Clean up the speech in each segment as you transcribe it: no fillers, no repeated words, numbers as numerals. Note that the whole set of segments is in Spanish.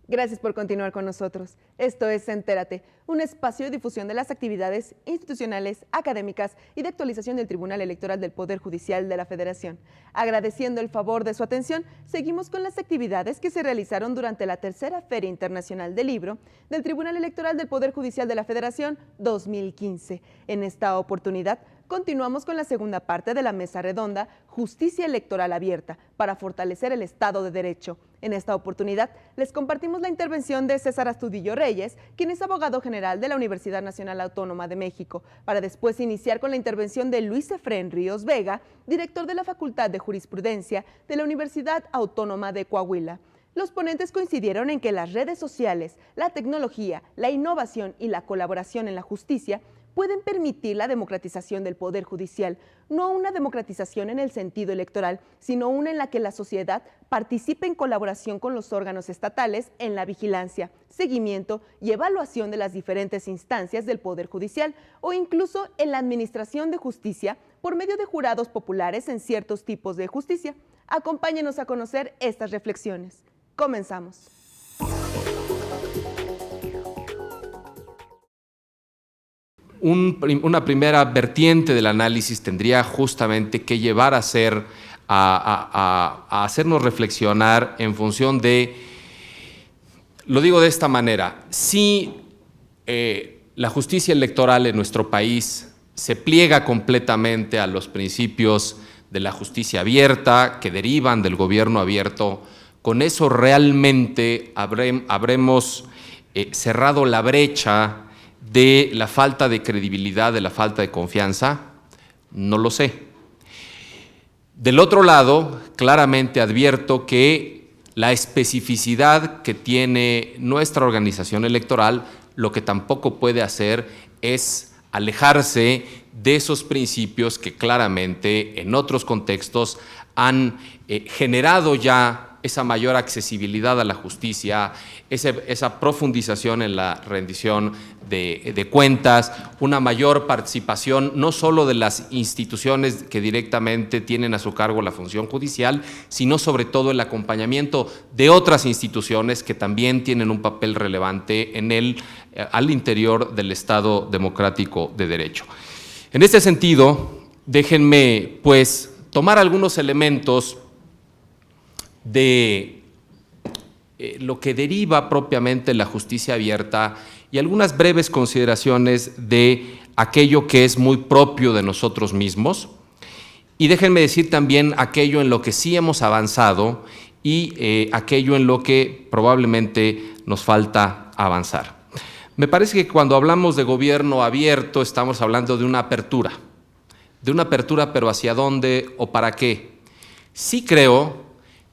Gracias por continuar con nosotros. Esto es Entérate, un espacio de difusión de las actividades institucionales, académicas y de actualización del Tribunal Electoral del Poder Judicial de la Federación. Agradeciendo el favor de su atención, seguimos con las actividades que se realizaron durante la tercera Feria Internacional del Libro del Tribunal Electoral del Poder Judicial de la Federación 2015. En esta oportunidad, continuamos con la segunda parte de la mesa redonda Justicia Electoral Abierta para fortalecer el Estado de Derecho. En esta oportunidad les compartimos la intervención de César Astudillo Reyes, quien es abogado general de la Universidad Nacional Autónoma de México, para después iniciar con la intervención de Luis Efrén Ríos Vega, director de la Facultad de Jurisprudencia de la Universidad Autónoma de Coahuila. Los ponentes coincidieron en que las redes sociales, la tecnología, la innovación y la colaboración en la justicia pueden permitir la democratización del Poder Judicial, no una democratización en el sentido electoral, sino una en la que la sociedad participe en colaboración con los órganos estatales en la vigilancia, seguimiento y evaluación de las diferentes instancias del Poder Judicial o incluso en la administración de justicia por medio de jurados populares en ciertos tipos de justicia. Acompáñenos a conocer estas reflexiones. Comenzamos. Una primera vertiente del análisis tendría justamente que llevar a hacernos reflexionar en función de, lo digo de esta manera, si la justicia electoral en nuestro país se pliega completamente a los principios de la justicia abierta que derivan del gobierno abierto, con eso realmente habremos cerrado la brecha de la falta de credibilidad, de la falta de confianza. No lo sé. Del otro lado, claramente advierto que la especificidad que tiene nuestra organización electoral, lo que tampoco puede hacer es alejarse de esos principios que claramente en otros contextos han generado ya esa mayor accesibilidad a la justicia, esa profundización en la rendición de cuentas, una mayor participación no solo de las instituciones que directamente tienen a su cargo la función judicial, sino sobre todo el acompañamiento de otras instituciones que también tienen un papel relevante al interior del Estado democrático de derecho. En este sentido, déjenme pues tomar algunos elementos de lo que deriva propiamente la justicia abierta y algunas breves consideraciones de aquello que es muy propio de nosotros mismos. Y déjenme decir también aquello en lo que sí hemos avanzado y aquello en lo que probablemente nos falta avanzar. Me parece que cuando hablamos de gobierno abierto estamos hablando de una apertura pero ¿hacia dónde o para qué? Sí creo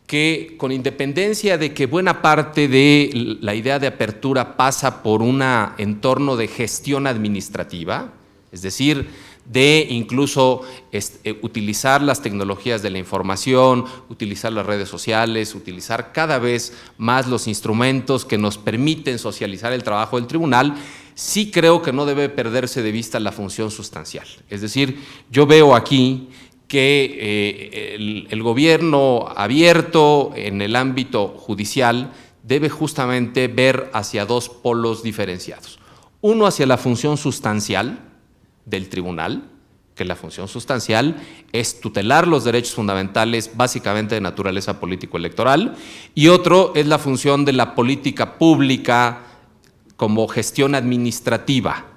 que con independencia de que buena parte de la idea de apertura pasa por un entorno de gestión administrativa, es decir, de incluso utilizar las tecnologías de la información, utilizar las redes sociales, utilizar cada vez más los instrumentos que nos permiten socializar el trabajo del tribunal, sí creo que no debe perderse de vista la función sustancial. Es decir, yo veo aquí que el gobierno abierto en el ámbito judicial debe justamente ver hacia dos polos diferenciados. Uno hacia la función sustancial del tribunal, que la función sustancial es tutelar los derechos fundamentales básicamente de naturaleza político-electoral, y otro es la función de la política pública como gestión administrativa,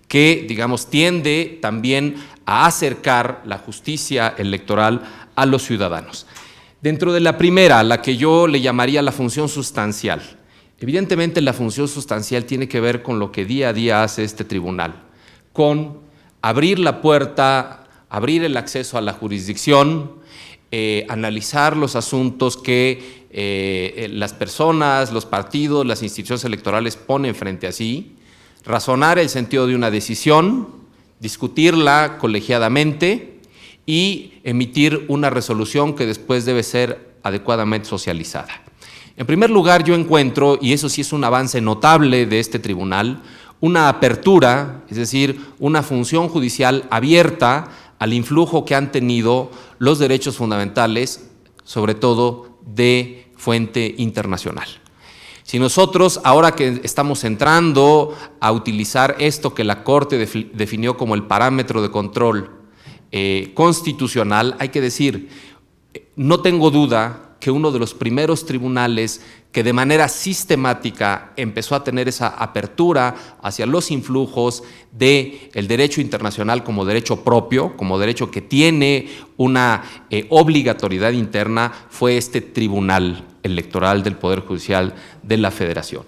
que, digamos, tiende también a acercar la justicia electoral a los ciudadanos. Dentro de la primera, la que yo le llamaría la función sustancial, evidentemente la función sustancial tiene que ver con lo que día a día hace este tribunal, con abrir la puerta, abrir el acceso a la jurisdicción, analizar los asuntos que las personas, los partidos, las instituciones electorales ponen frente a sí, razonar el sentido de una decisión, discutirla colegiadamente y emitir una resolución que después debe ser adecuadamente socializada. En primer lugar, yo encuentro, y eso sí es un avance notable de este tribunal, una apertura, es decir, una función judicial abierta al influjo que han tenido los derechos fundamentales, sobre todo de fuente internacional. Si nosotros, ahora que estamos entrando a utilizar esto que la Corte definió como el parámetro de control constitucional, hay que decir, no tengo duda que uno de los primeros tribunales que de manera sistemática empezó a tener esa apertura hacia los influjos del derecho internacional como derecho propio, como derecho que tiene una obligatoriedad interna, fue este Tribunal Electoral del Poder Judicial de la Federación.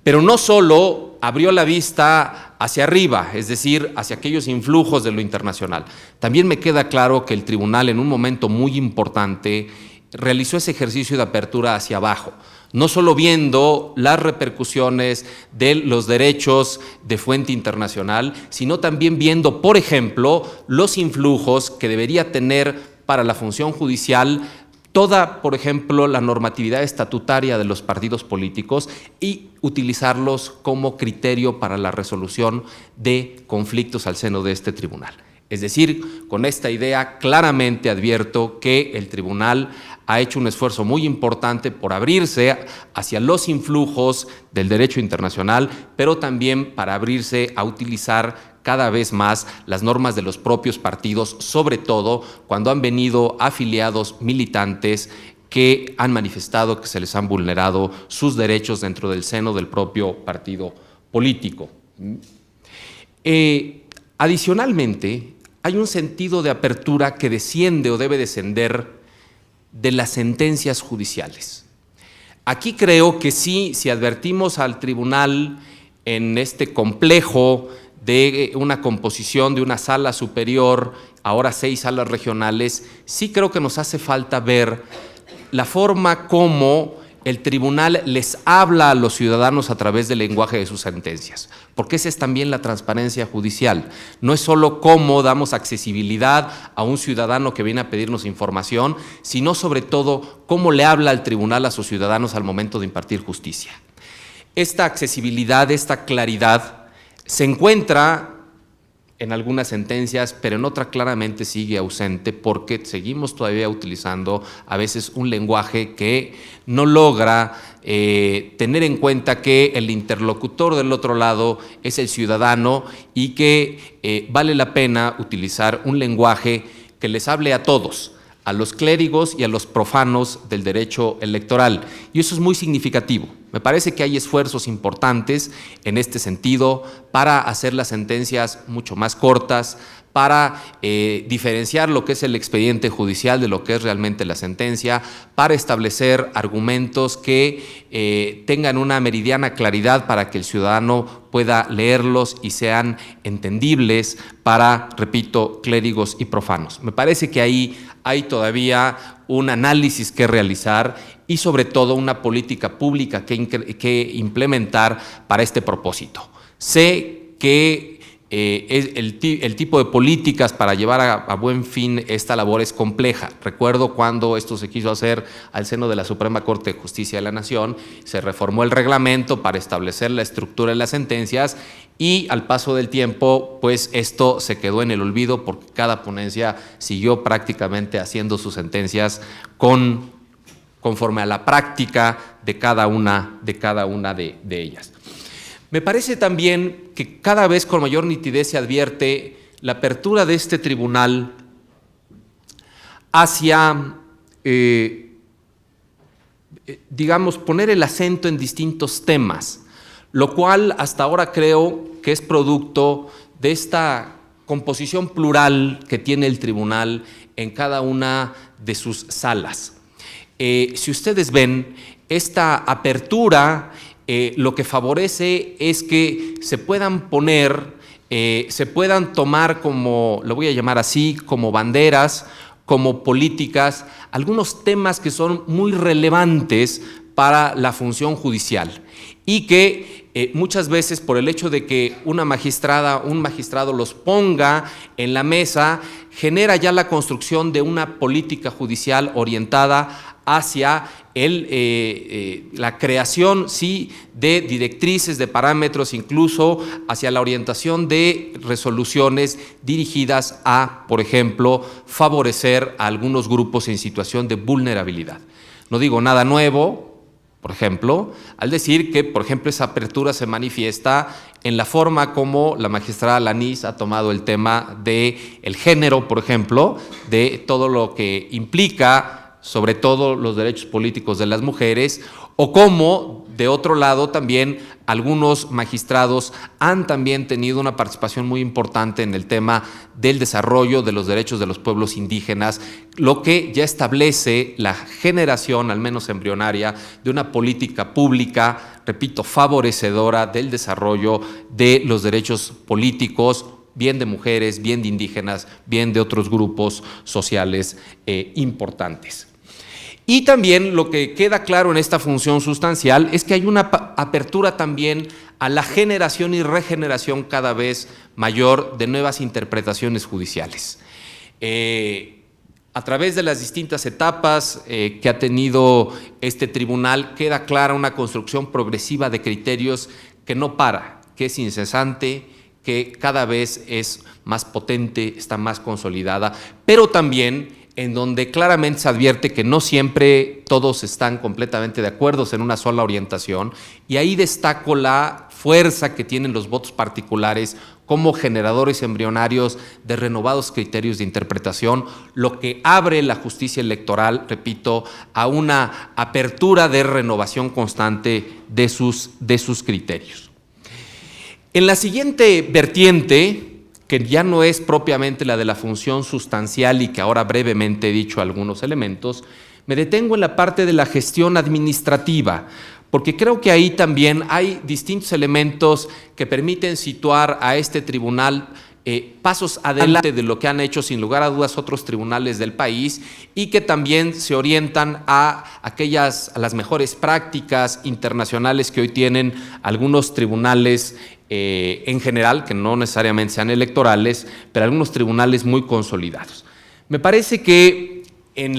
Pero no solo abrió la vista hacia arriba, es decir, hacia aquellos influjos de lo internacional. También me queda claro que el tribunal, en un momento muy importante, realizó ese ejercicio de apertura hacia abajo, no solo viendo las repercusiones de los derechos de fuente internacional, sino también viendo, por ejemplo, los influjos que debería tener para la función judicial toda, por ejemplo, la normatividad estatutaria de los partidos políticos y utilizarlos como criterio para la resolución de conflictos al seno de este tribunal. Es decir, con esta idea claramente advierto que el tribunal ha hecho un esfuerzo muy importante por abrirse hacia los influjos del derecho internacional, pero también para abrirse a utilizar cada vez más las normas de los propios partidos, sobre todo cuando han venido afiliados militantes que han manifestado que se les han vulnerado sus derechos dentro del seno del propio partido político. Adicionalmente, hay un sentido de apertura que desciende o debe descender de las sentencias judiciales. Aquí creo que sí, si advertimos al tribunal en este complejo de una composición de una sala superior, ahora 6 salas regionales, sí creo que nos hace falta ver la forma como el tribunal les habla a los ciudadanos a través del lenguaje de sus sentencias, porque esa es también la transparencia judicial. No es solo cómo damos accesibilidad a un ciudadano que viene a pedirnos información, sino sobre todo cómo le habla el tribunal a sus ciudadanos al momento de impartir justicia. Esta accesibilidad, esta claridad se encuentra en algunas sentencias, pero en otra claramente sigue ausente porque seguimos todavía utilizando a veces un lenguaje que no logra tener en cuenta que el interlocutor del otro lado es el ciudadano y que vale la pena utilizar un lenguaje que les hable a todos, a los clérigos y a los profanos del derecho electoral. Y eso es muy significativo. Me parece que hay esfuerzos importantes en este sentido para hacer las sentencias mucho más cortas, para diferenciar lo que es el expediente judicial de lo que es realmente la sentencia, para establecer argumentos que tengan una meridiana claridad para que el ciudadano pueda leerlos y sean entendibles para, repito, clérigos y profanos. Me parece que ahí hay todavía un análisis que realizar y sobre todo una política pública que implementar para este propósito. Sé que el tipo de políticas para llevar a buen fin esta labor es compleja. Recuerdo cuando esto se quiso hacer al seno de la Suprema Corte de Justicia de la Nación, se reformó el reglamento para establecer la estructura de las sentencias y al paso del tiempo, pues esto se quedó en el olvido porque cada ponencia siguió prácticamente haciendo sus sentencias conforme a la práctica de cada una de ellas. Me parece también que cada vez con mayor nitidez se advierte la apertura de este tribunal hacia, digamos, poner el acento en distintos temas, lo cual hasta ahora creo que es producto de esta composición plural que tiene el tribunal en cada una de sus salas. Si ustedes ven, esta apertura lo que favorece es que se puedan poner, se puedan tomar como, lo voy a llamar así, como banderas, como políticas, algunos temas que son muy relevantes para la función judicial y que muchas veces por el hecho de que una magistrada, un magistrado los ponga en la mesa, genera ya la construcción de una política judicial orientada hacia la creación, sí, de directrices, de parámetros, incluso hacia la orientación de resoluciones dirigidas a, por ejemplo, favorecer a algunos grupos en situación de vulnerabilidad. No digo nada nuevo, por ejemplo, al decir que, por ejemplo, esa apertura se manifiesta en la forma como la magistrada Alanís ha tomado el tema del género, por ejemplo, de todo lo que implica sobre todo los derechos políticos de las mujeres, o cómo, de otro lado, también algunos magistrados han también tenido una participación muy importante en el tema del desarrollo de los derechos de los pueblos indígenas, lo que ya establece la generación, al menos embrionaria, de una política pública, repito, favorecedora del desarrollo de los derechos políticos, bien de mujeres, bien de indígenas, bien de otros grupos sociales importantes. Y también lo que queda claro en esta función sustancial es que hay una apertura también a la generación y regeneración cada vez mayor de nuevas interpretaciones judiciales. A través de las distintas etapas que ha tenido este tribunal, queda clara una construcción progresiva de criterios que no para, que es incesante, que cada vez es más potente, está más consolidada, pero también en donde claramente se advierte que no siempre todos están completamente de acuerdo en una sola orientación, y ahí destaco la fuerza que tienen los votos particulares como generadores embrionarios de renovados criterios de interpretación, lo que abre la justicia electoral, repito, a una apertura de renovación constante de sus criterios. En la siguiente vertiente, que ya no es propiamente la de la función sustancial y que ahora brevemente he dicho algunos elementos, me detengo en la parte de la gestión administrativa, porque creo que ahí también hay distintos elementos que permiten situar a este tribunal pasos adelante de lo que han hecho sin lugar a dudas otros tribunales del país, y que también se orientan a las mejores prácticas internacionales que hoy tienen algunos tribunales en general, que no necesariamente sean electorales, pero algunos tribunales muy consolidados. Me parece que en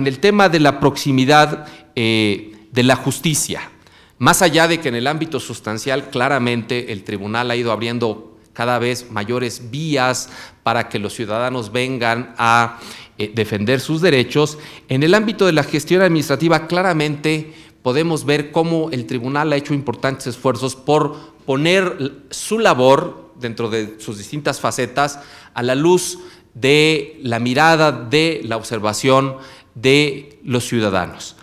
el tema de la proximidad de la justicia, más allá de que en el ámbito sustancial claramente el tribunal ha ido abriendo cada vez mayores vías para que los ciudadanos vengan a defender sus derechos, en el ámbito de la gestión administrativa claramente podemos ver cómo el tribunal ha hecho importantes esfuerzos por poner su labor dentro de sus distintas facetas a la luz de la mirada, de la observación de los ciudadanos.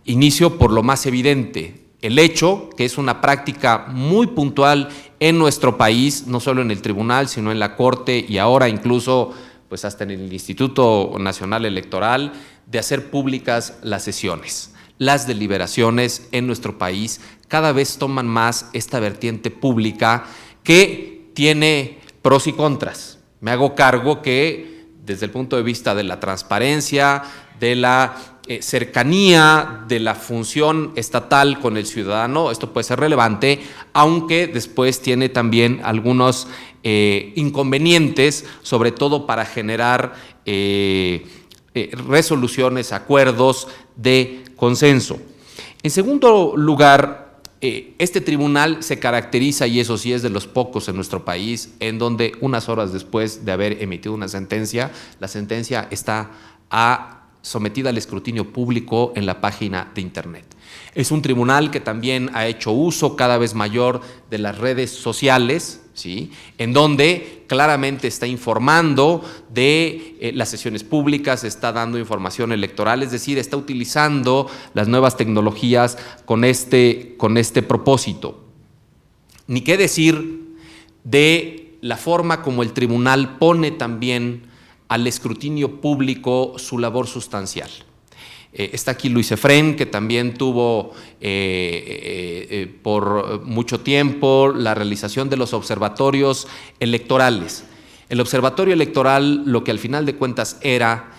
Inicio por lo más evidente, el hecho, que es una práctica muy puntual en nuestro país, no solo en el tribunal, sino en la Corte y ahora incluso pues hasta en el Instituto Nacional Electoral, de hacer públicas las sesiones. Las deliberaciones en nuestro país cada vez toman más esta vertiente pública que tiene pros y contras. Me hago cargo que desde el punto de vista de la transparencia, de la cercanía de la función estatal con el ciudadano, esto puede ser relevante, aunque después tiene también algunos inconvenientes, sobre todo para generar resoluciones, acuerdos de consenso. En segundo lugar, este tribunal se caracteriza, y eso sí es de los pocos en nuestro país, en donde unas horas después de haber emitido una sentencia, la sentencia está sometida al escrutinio público en la página de Internet. Es un tribunal que también ha hecho uso cada vez mayor de las redes sociales, ¿sí?, en donde claramente está informando de las sesiones públicas, está dando información electoral, es decir, está utilizando las nuevas tecnologías con este propósito. Ni qué decir de la forma como el tribunal pone también al escrutinio público su labor sustancial. Está aquí Luis Efrén, que también tuvo por mucho tiempo la realización de los observatorios electorales. El observatorio electoral, lo que al final de cuentas era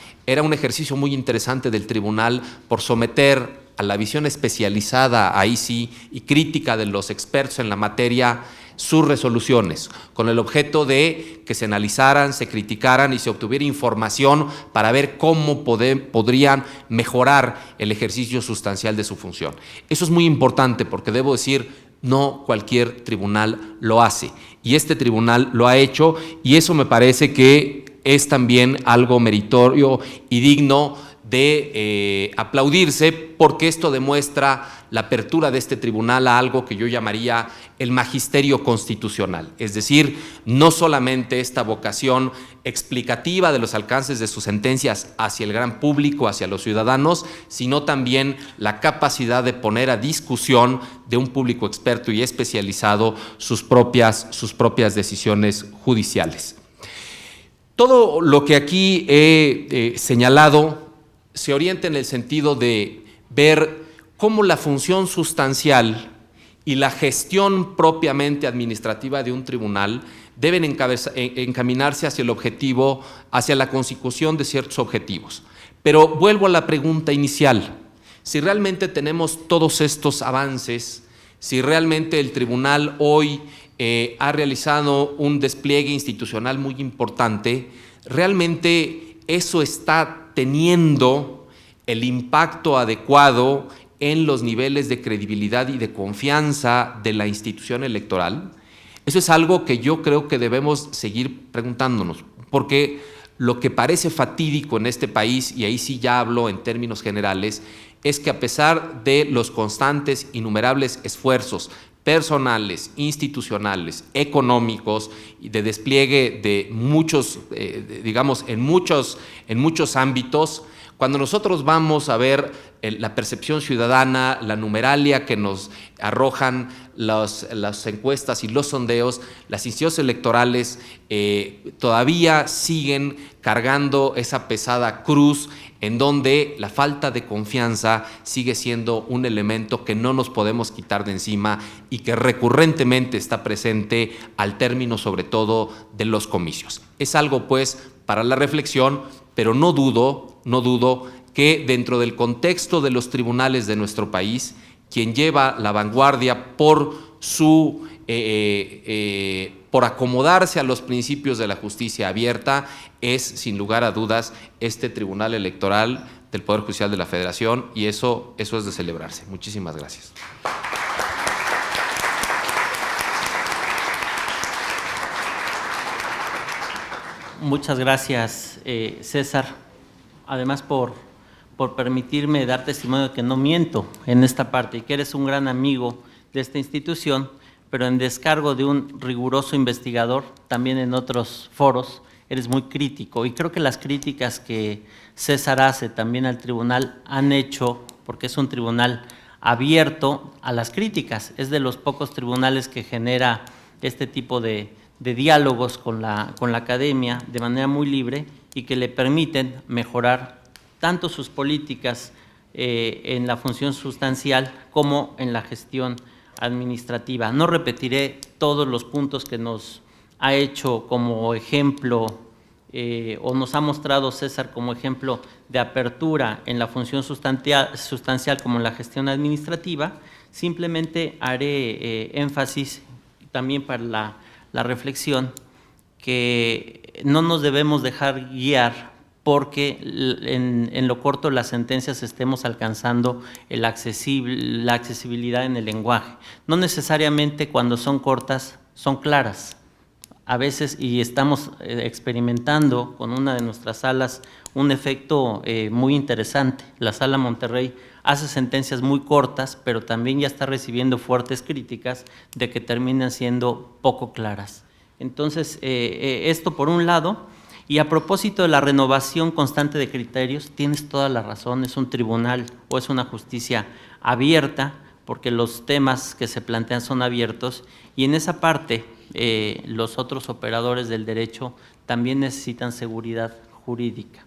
un ejercicio muy interesante del tribunal por someter a la visión especializada, ahí sí, y crítica de los expertos en la materia, sus resoluciones, con el objeto de que se analizaran, se criticaran y se obtuviera información para ver cómo podrían mejorar el ejercicio sustancial de su función. Eso es muy importante porque debo decir, no cualquier tribunal lo hace, y este tribunal lo ha hecho, y eso me parece que es también algo meritorio y digno de aplaudirse, porque esto demuestra la apertura de este tribunal a algo que yo llamaría el magisterio constitucional, es decir, no solamente esta vocación explicativa de los alcances de sus sentencias hacia el gran público, hacia los ciudadanos, sino también la capacidad de poner a discusión de un público experto y especializado sus propias decisiones judiciales. Todo lo que aquí he señalado se orienta en el sentido de ver cómo la función sustancial y la gestión propiamente administrativa de un tribunal deben encaminarse hacia el objetivo, hacia la consecución de ciertos objetivos. Pero vuelvo a la pregunta inicial: si realmente tenemos todos estos avances, si realmente el tribunal hoy ha realizado un despliegue institucional muy importante, ¿realmente eso está teniendo el impacto adecuado en los niveles de credibilidad y de confianza de la institución electoral? Eso es algo que yo creo que debemos seguir preguntándonos, porque lo que parece fatídico en este país, y ahí sí ya hablo en términos generales, es que a pesar de los constantes, innumerables esfuerzos personales, institucionales, económicos y de despliegue de muchos, digamos, en muchos ámbitos, cuando nosotros vamos a ver la percepción ciudadana, la numeralia que nos arrojan las encuestas y los sondeos, las instituciones electorales todavía siguen cargando esa pesada cruz en donde la falta de confianza sigue siendo un elemento que no nos podemos quitar de encima y que recurrentemente está presente al término sobre todo de los comicios. Es algo pues para la reflexión, pero no dudo que dentro del contexto de los tribunales de nuestro país, quien lleva la vanguardia por acomodarse a los principios de la justicia abierta es, sin lugar a dudas, este Tribunal Electoral del Poder Judicial de la Federación, y eso es de celebrarse. Muchísimas gracias. Muchas gracias, César, además por permitirme dar testimonio de que no miento en esta parte y que eres un gran amigo de esta institución, pero en descargo de un riguroso investigador, también en otros foros, eres muy crítico. Y creo que las críticas que César hace también al tribunal han hecho, porque es un tribunal abierto a las críticas, es de los pocos tribunales que genera este tipo de diálogos con la academia de manera muy libre y que le permiten mejorar tanto sus políticas en la función sustancial como en la gestión administrativa. No repetiré todos los puntos que nos ha hecho como ejemplo o nos ha mostrado César como ejemplo de apertura en la función sustancial como en la gestión administrativa. Simplemente haré énfasis también para la reflexión que no nos debemos dejar guiar porque en lo corto de las sentencias estemos alcanzando la accesibilidad en el lenguaje. No necesariamente cuando son cortas son claras. A veces, y estamos experimentando con una de nuestras salas un efecto muy interesante. La Sala Monterrey hace sentencias muy cortas, pero también ya está recibiendo fuertes críticas de que terminan siendo poco claras. Entonces, esto por un lado. Y a propósito de la renovación constante de criterios, tienes toda la razón, es un tribunal o es una justicia abierta, porque los temas que se plantean son abiertos, y en esa parte los otros operadores del derecho también necesitan seguridad jurídica.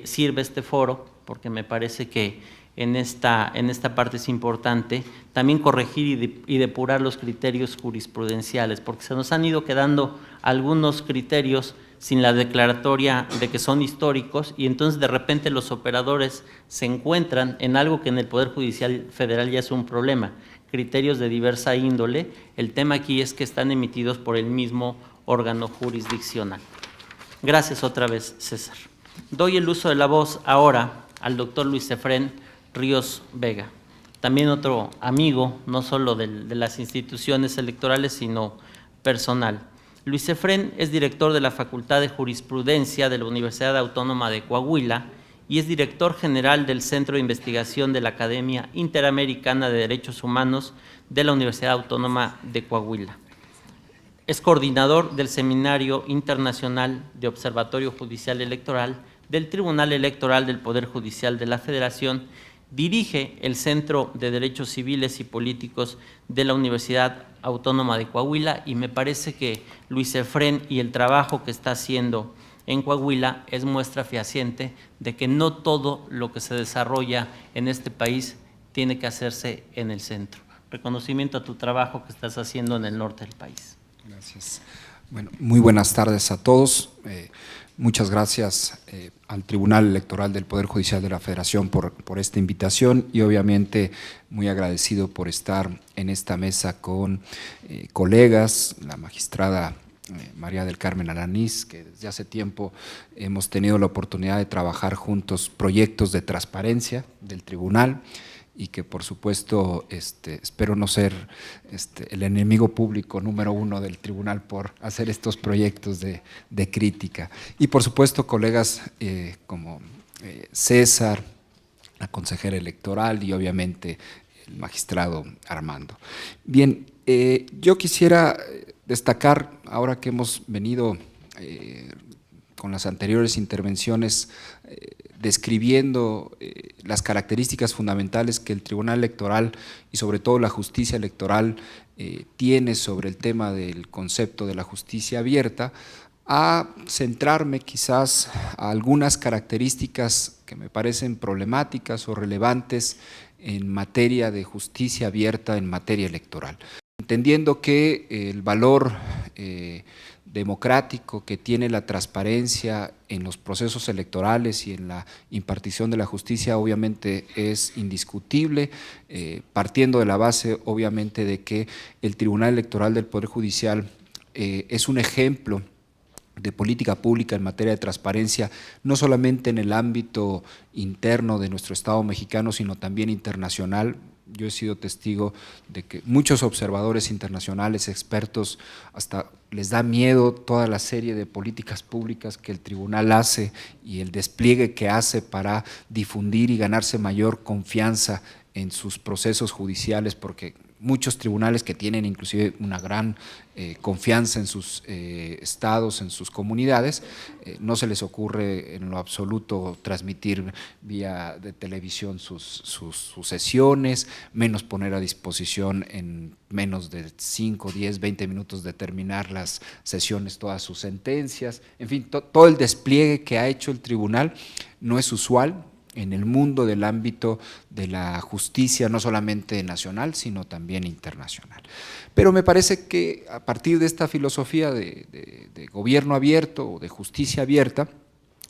Sirve este foro, porque me parece que en esta parte es importante también corregir y depurar los criterios jurisprudenciales, porque se nos han ido quedando algunos criterios sin la declaratoria de que son históricos, y entonces de repente los operadores se encuentran en algo que en el Poder Judicial Federal ya es un problema, criterios de diversa índole. El tema aquí es que están emitidos por el mismo órgano jurisdiccional. Gracias otra vez, César. Doy el uso de la voz ahora al doctor Luis Efrén Ríos Vega, también otro amigo, no solo de las instituciones electorales, sino personal. Luis Efrén es director de la Facultad de Jurisprudencia de la Universidad Autónoma de Coahuila y es director general del Centro de Investigación de la Academia Interamericana de Derechos Humanos de la Universidad Autónoma de Coahuila. Es coordinador del Seminario Internacional de Observatorio Judicial Electoral del Tribunal Electoral del Poder Judicial de la Federación, dirige el Centro de Derechos Civiles y Políticos de la Universidad Autónoma de Coahuila, y me parece que Luis Efrén y el trabajo que está haciendo en Coahuila es muestra fehaciente de que no todo lo que se desarrolla en este país tiene que hacerse en el centro. Reconocimiento a tu trabajo que estás haciendo en el norte del país. Gracias. Bueno, muy buenas tardes a todos. Muchas gracias al Tribunal Electoral del Poder Judicial de la Federación por esta invitación, y obviamente muy agradecido por estar en esta mesa con colegas, la magistrada María del Carmen Alanís, que desde hace tiempo hemos tenido la oportunidad de trabajar juntos proyectos de transparencia del tribunal, y que por supuesto espero no ser el enemigo público número uno del tribunal por hacer estos proyectos de crítica. Y por supuesto colegas como César, la consejera electoral, y obviamente el magistrado Armando. Bien, yo quisiera destacar, ahora que hemos venido con las anteriores intervenciones describiendo las características fundamentales que el Tribunal Electoral y sobre todo la justicia electoral tiene sobre el tema del concepto de la justicia abierta, a centrarme quizás a algunas características que me parecen problemáticas o relevantes en materia de justicia abierta en materia electoral. Entendiendo que el valor democrático que tiene la transparencia en los procesos electorales y en la impartición de la justicia obviamente es indiscutible, partiendo de la base obviamente de que el Tribunal Electoral del Poder Judicial es un ejemplo de política pública en materia de transparencia, no solamente en el ámbito interno de nuestro Estado mexicano, sino también internacional. Yo he sido testigo de que muchos observadores internacionales, expertos, hasta les da miedo toda la serie de políticas públicas que el tribunal hace y el despliegue que hace para difundir y ganarse mayor confianza en sus procesos judiciales, porque muchos tribunales que tienen inclusive una gran confianza en sus estados, en sus comunidades, no se les ocurre en lo absoluto transmitir vía de televisión sus sesiones, menos poner a disposición en menos de 5, 10, 20 minutos de terminar las sesiones todas sus sentencias. En fin, todo el despliegue que ha hecho el tribunal no es usual en el mundo del ámbito de la justicia, no solamente nacional, sino también internacional. Pero me parece que a partir de esta filosofía de gobierno abierto o de justicia abierta,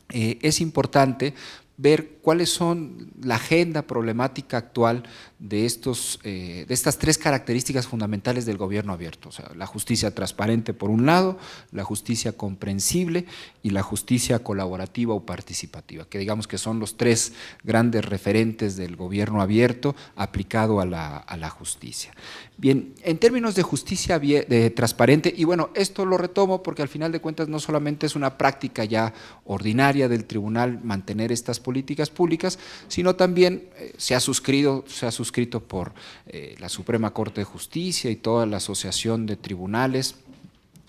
es importante ver cuáles son la agenda problemática actual de estas tres características fundamentales del gobierno abierto, o sea, la justicia transparente por un lado, la justicia comprensible y la justicia colaborativa o participativa, que digamos que son los tres grandes referentes del gobierno abierto aplicado a la justicia. Bien, en términos de justicia transparente, y bueno, esto lo retomo porque al final de cuentas no solamente es una práctica ya ordinaria del tribunal mantener estas políticas públicas, sino también se ha suscrito por la Suprema Corte de Justicia y toda la Asociación de Tribunales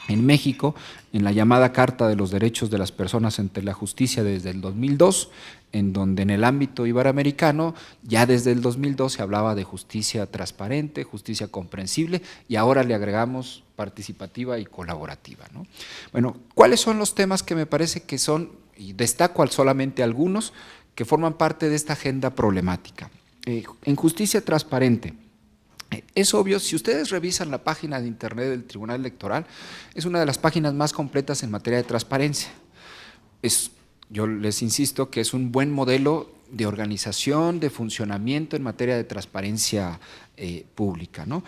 en México, en la llamada Carta de los Derechos de las Personas ante la Justicia desde el 2002, en donde en el ámbito iberoamericano ya desde el 2002 se hablaba de justicia transparente, justicia comprensible, y ahora le agregamos participativa y colaborativa, ¿no? Bueno, ¿cuáles son los temas que me parece que son, y destaco solamente algunos, que forman parte de esta agenda problemática? En justicia transparente, Es obvio, si ustedes revisan la página de internet del Tribunal Electoral, es una de las páginas más completas en materia de transparencia. Yo les insisto que es un buen modelo de organización, de funcionamiento en materia de transparencia pública, ¿no?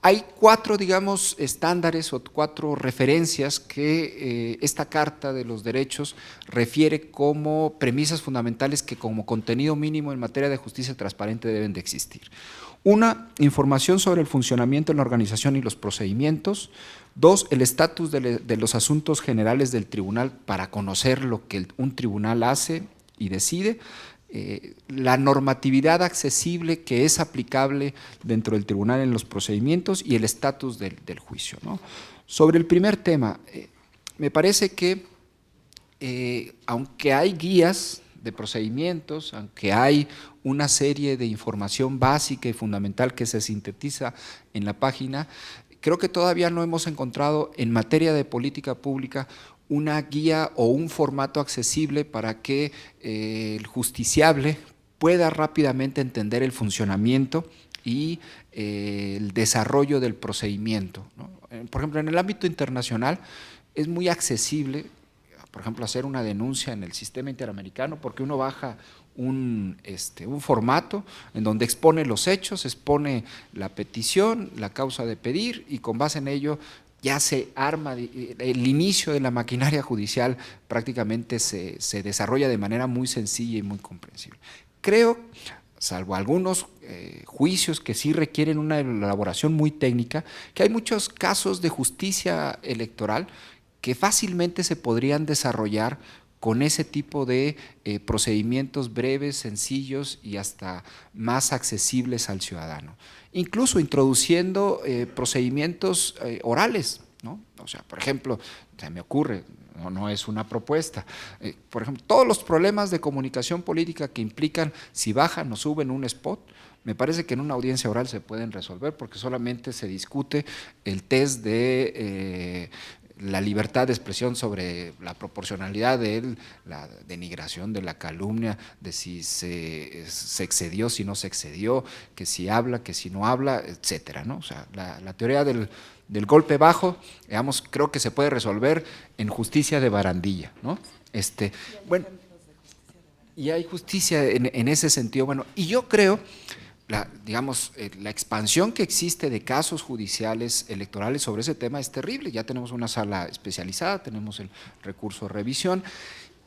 Hay 4, digamos, estándares o 4 referencias que esta Carta de los Derechos refiere como premisas fundamentales que como contenido mínimo en materia de justicia transparente deben de existir. Una, información sobre el funcionamiento en la organización y los procedimientos. 2, el estatus de los asuntos generales del tribunal para conocer lo que un tribunal hace y decide. La normatividad accesible que es aplicable dentro del tribunal en los procedimientos y el estatus del juicio, ¿no? Sobre el primer tema, me parece que aunque hay guías de procedimientos, aunque hay una serie de información básica y fundamental que se sintetiza en la página, creo que todavía no hemos encontrado en materia de política pública una guía o un formato accesible para que el justiciable pueda rápidamente entender el funcionamiento y el desarrollo del procedimiento, ¿no? Por ejemplo, en el ámbito internacional es muy accesible, por ejemplo, hacer una denuncia en el sistema interamericano porque uno baja un formato en donde expone los hechos, expone la petición, la causa de pedir y con base en ello ya se arma, el inicio de la maquinaria judicial prácticamente se desarrolla de manera muy sencilla y muy comprensible. Creo, salvo algunos juicios que sí requieren una elaboración muy técnica, que hay muchos casos de justicia electoral que fácilmente se podrían desarrollar con ese tipo de procedimientos breves, sencillos y hasta más accesibles al ciudadano. Incluso introduciendo procedimientos orales, ¿no? O sea, por ejemplo, se me ocurre, no es una propuesta, por ejemplo, todos los problemas de comunicación política que implican si bajan o suben un spot, me parece que en una audiencia oral se pueden resolver porque solamente se discute el test de la libertad de expresión sobre la proporcionalidad de la denigración, de la calumnia, de si se excedió, si no se excedió, que si habla, que si no habla, etcétera, ¿no? O sea, la teoría del golpe bajo, digamos, creo que se puede resolver en justicia de barandilla, ¿no? Bueno, y hay justicia en ese sentido, bueno, y yo creo la expansión que existe de casos judiciales electorales sobre ese tema es terrible. Ya tenemos una sala especializada, tenemos el recurso de revisión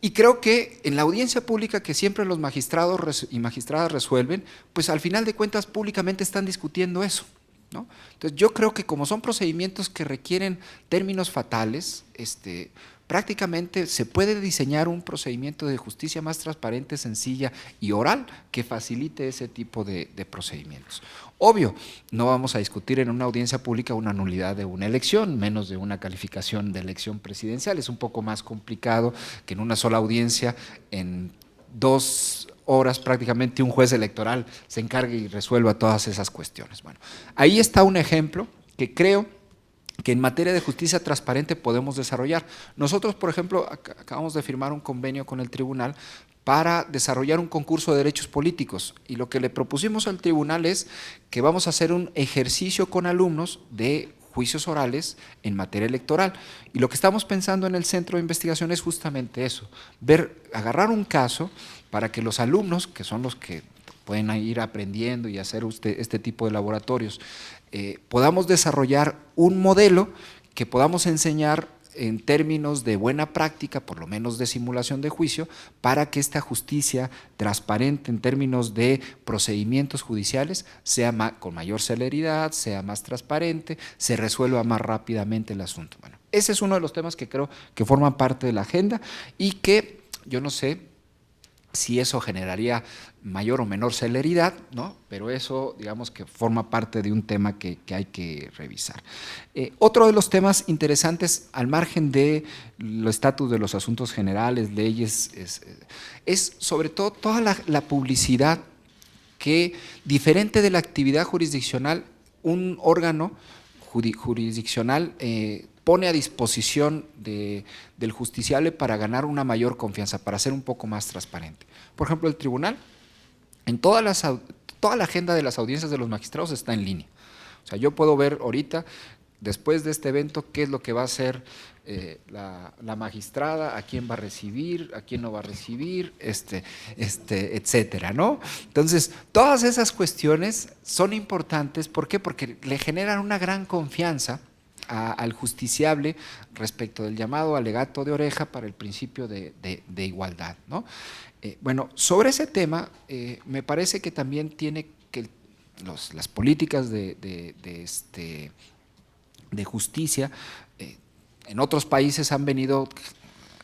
y creo que en la audiencia pública que siempre los magistrados y magistradas resuelven, pues al final de cuentas públicamente están discutiendo eso, ¿no? Entonces yo creo que como son procedimientos que requieren términos fatales, prácticamente se puede diseñar un procedimiento de justicia más transparente, sencilla y oral que facilite ese tipo de procedimientos. Obvio, no vamos a discutir en una audiencia pública una nulidad de una elección, menos de una calificación de elección presidencial. Es un poco más complicado que en una sola audiencia, en 2 horas prácticamente un juez electoral se encargue y resuelva todas esas cuestiones. Bueno, ahí está un ejemplo que creo que en materia de justicia transparente podemos desarrollar. Nosotros, por ejemplo, acabamos de firmar un convenio con el tribunal para desarrollar un concurso de derechos políticos y lo que le propusimos al tribunal es que vamos a hacer un ejercicio con alumnos de juicios orales en materia electoral y lo que estamos pensando en el centro de investigación es justamente eso, agarrar un caso para que los alumnos, que son los que pueden ir aprendiendo y hacer este tipo de laboratorios, podamos desarrollar un modelo que podamos enseñar en términos de buena práctica, por lo menos de simulación de juicio, para que esta justicia transparente en términos de procedimientos judiciales sea con mayor celeridad, sea más transparente, se resuelva más rápidamente el asunto. Bueno, ese es uno de los temas que creo que forman parte de la agenda y que yo no sé si eso generaría mayor o menor celeridad, ¿no? Pero eso, digamos que forma parte de un tema que hay que revisar. Otro de los temas interesantes, al margen de los estatus de los asuntos generales, leyes, es sobre todo toda la publicidad que, diferente de la actividad jurisdiccional, un órgano jurisdiccional pone a disposición del justiciable para ganar una mayor confianza, para ser un poco más transparente. Por ejemplo, el tribunal, en toda la agenda de las audiencias de los magistrados está en línea. O sea, yo puedo ver ahorita, después de este evento, qué es lo que va a hacer la magistrada, a quién va a recibir, a quién no va a recibir, etcétera, ¿no? Entonces, todas esas cuestiones son importantes. ¿Por qué? Porque le generan una gran confianza al justiciable respecto del llamado alegato de oreja para el principio de igualdad, ¿no? Bueno, sobre ese tema, me parece que también tiene que las políticas de justicia en otros países han venido,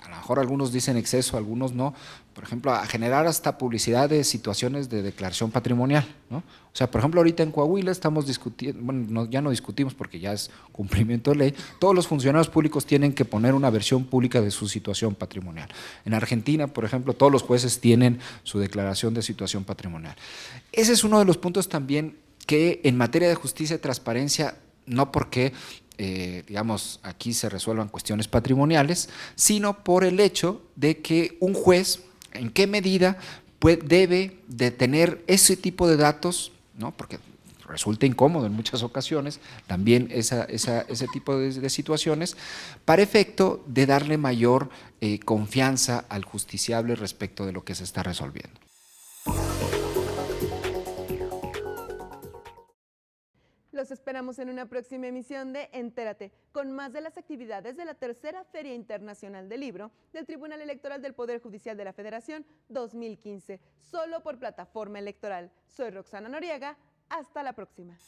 a lo mejor algunos dicen exceso, algunos no, por ejemplo, a generar hasta publicidad de situaciones de declaración patrimonial, ¿no? O sea, por ejemplo, ahorita en Coahuila estamos discutiendo, bueno, ya no discutimos porque ya es cumplimiento de ley, todos los funcionarios públicos tienen que poner una versión pública de su situación patrimonial. En Argentina, por ejemplo, todos los jueces tienen su declaración de situación patrimonial. Ese es uno de los puntos también que en materia de justicia y transparencia, no porque digamos, aquí se resuelvan cuestiones patrimoniales, sino por el hecho de que un juez, en qué medida debe de tener ese tipo de datos, ¿no? Porque resulta incómodo en muchas ocasiones, también ese tipo de situaciones, para efecto de darle mayor confianza al justiciable respecto de lo que se está resolviendo. Los esperamos en una próxima emisión de Entérate, con más de las actividades de la tercera Feria Internacional del Libro del Tribunal Electoral del Poder Judicial de la Federación 2015, solo por plataforma electoral. Soy Roxana Noriega, hasta la próxima.